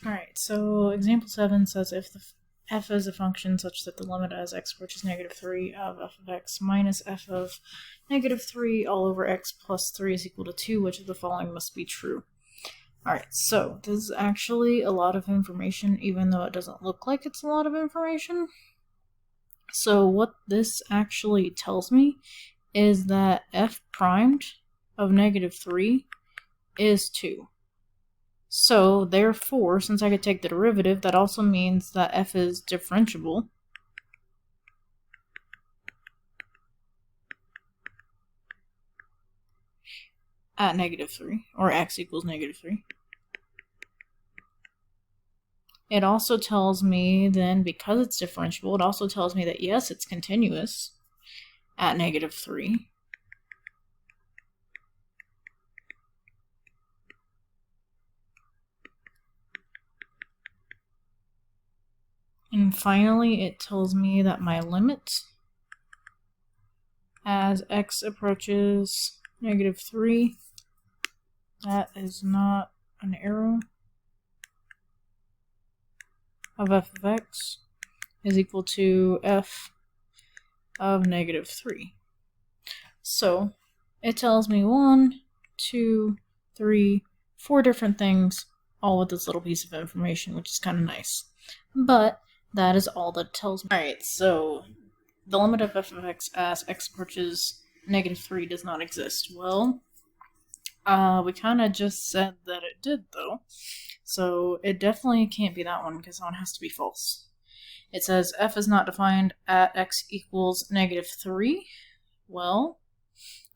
Alright, so example 7 says if the f is a function such that the limit as x approaches negative 3 of f of x minus f of negative 3 all over x plus 3 is equal to 2, which of the following must be true? Alright, so this is actually a lot of information, even though it doesn't look like it's a lot of information. So what this actually tells me is that f primed of negative 3 is 2. So, therefore, since I could take the derivative, that also means that f is differentiable. At negative 3, or x equals negative 3. It also tells me then, because it's differentiable, it also tells me that yes, it's continuous at negative 3. And finally, it tells me that my limit as x approaches negative 3, that is not an arrow, of f of x is equal to f of negative 3. So it tells me 1, 2, 3, 4 different things, all with this little piece of information, which is kind of nice. But that is all that it tells me. Alright, so the limit of f of x as x approaches negative 3 does not exist. Well, we kind of just said that it did, though. So it definitely can't be that one, because that one has to be false. It says f is not defined at x equals negative 3. Well,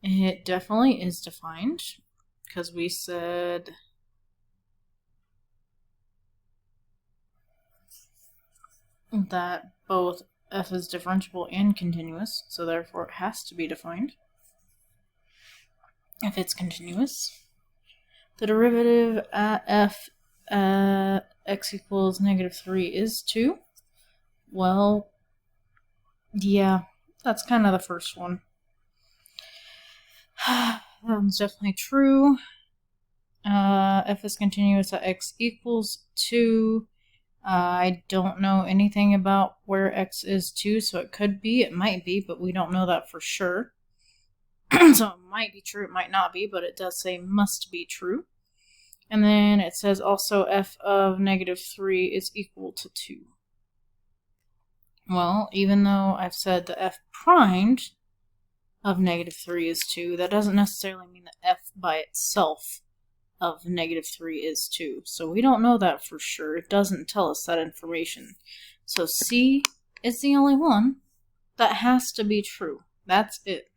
it definitely is defined, because we said that both f is differentiable and continuous, so therefore it has to be defined if it's continuous. The derivative at f x equals negative 3 is 2. Well, yeah, that's kind of the first one. That one's definitely true. F is continuous at x equals 2. I don't know anything about where x is 2, so it could be, it might be, but we don't know that for sure. So it might be true, it might not be, but it does say must be true. And then it says also f of negative 3 is equal to 2. Well, even though I've said that f primed of negative 3 is 2, that doesn't necessarily mean that f by itself of negative 3 is 2. So we don't know that for sure. It doesn't tell us that information. So C is the only one that has to be true. That's it.